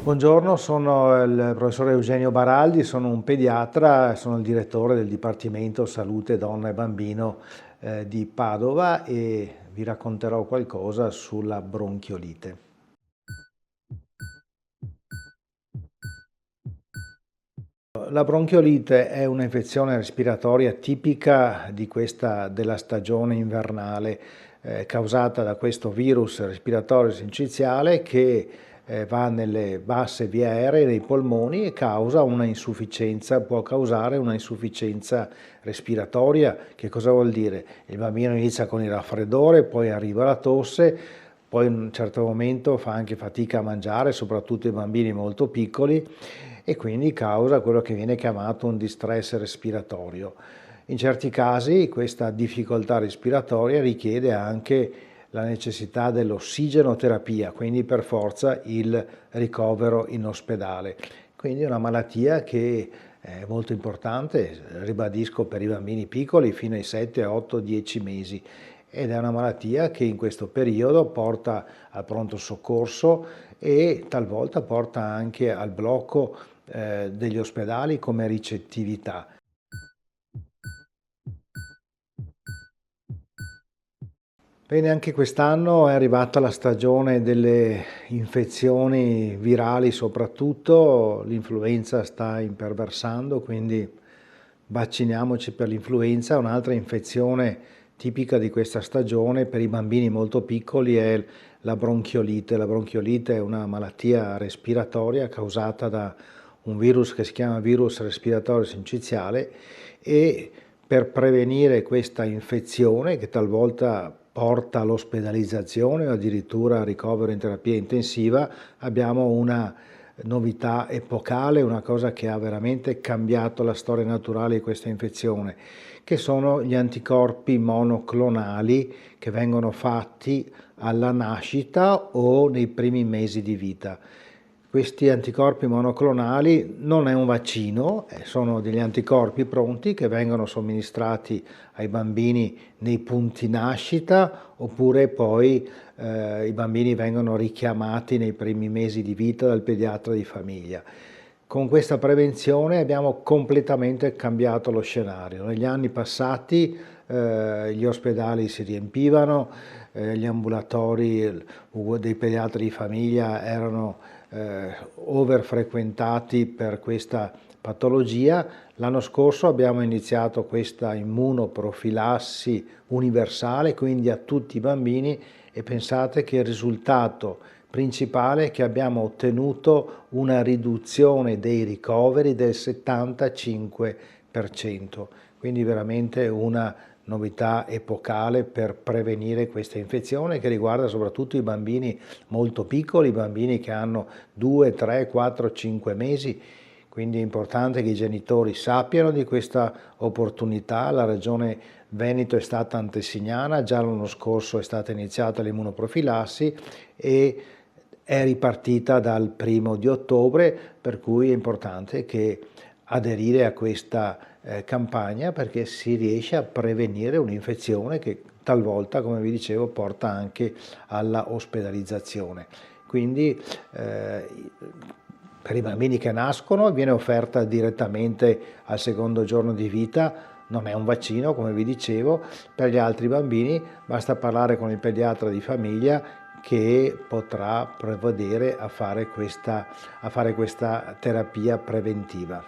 Buongiorno, sono il professor Eugenio Baraldi, sono un pediatra, sono il direttore del Dipartimento Salute Donna e Bambino di Padova e vi racconterò qualcosa sulla bronchiolite. La bronchiolite è un'infezione respiratoria tipica della stagione invernale, causata da questo virus respiratorio sinciziale che va nelle basse vie aeree, nei polmoni e può causare una insufficienza respiratoria. Che cosa vuol dire? Il bambino inizia con il raffreddore, poi arriva la tosse, poi in un certo momento fa anche fatica a mangiare, soprattutto i bambini molto piccoli, e quindi causa quello che viene chiamato un distress respiratorio. In certi casi questa difficoltà respiratoria richiede anche la necessità dell'ossigenoterapia, quindi per forza il ricovero in ospedale. Quindi è una malattia che è molto importante, ribadisco, per i bambini piccoli fino ai 7, 8, 10 mesi, ed è una malattia che in questo periodo porta al pronto soccorso e talvolta porta anche al blocco degli ospedali come ricettività. Bene, anche quest'anno è arrivata la stagione delle infezioni virali soprattutto, l'influenza sta imperversando, quindi vacciniamoci per l'influenza. Un'altra infezione tipica di questa stagione per i bambini molto piccoli è la bronchiolite. La bronchiolite è una malattia respiratoria causata da un virus che si chiama virus respiratorio sinciziale e per prevenire questa infezione, che talvolta porta all'ospedalizzazione o addirittura al ricovero in terapia intensiva, abbiamo una novità epocale, una cosa che ha veramente cambiato la storia naturale di questa infezione, che sono gli anticorpi monoclonali che vengono fatti alla nascita o nei primi mesi di vita. Questi anticorpi monoclonali non è un vaccino, sono degli anticorpi pronti che vengono somministrati ai bambini nei punti nascita oppure poi i bambini vengono richiamati nei primi mesi di vita dal pediatra di famiglia. Con questa prevenzione abbiamo completamente cambiato lo scenario. Negli anni passati gli ospedali si riempivano, gli ambulatori dei pediatri di famiglia erano overfrequentati per questa patologia. L'anno scorso abbiamo iniziato questa immunoprofilassi universale, quindi a tutti i bambini, e pensate che il risultato principale è che abbiamo ottenuto una riduzione dei ricoveri del 75%, quindi veramente una novità epocale per prevenire questa infezione che riguarda soprattutto i bambini molto piccoli, i bambini che hanno 2, 3, 4, 5 mesi. Quindi è importante che i genitori sappiano di questa opportunità. La Regione Veneto è stata antesignana, già l'anno scorso è stata iniziata l'immunoprofilassi e è ripartita dal 1° ottobre, per cui è importante che aderire a questa campagna perché si riesce a prevenire un'infezione che talvolta, come vi dicevo, porta anche alla ospedalizzazione. Quindi per i bambini che nascono viene offerta direttamente al secondo giorno di vita, non è un vaccino come vi dicevo. Per gli altri bambini basta parlare con il pediatra di famiglia che potrà provvedere a fare questa terapia preventiva.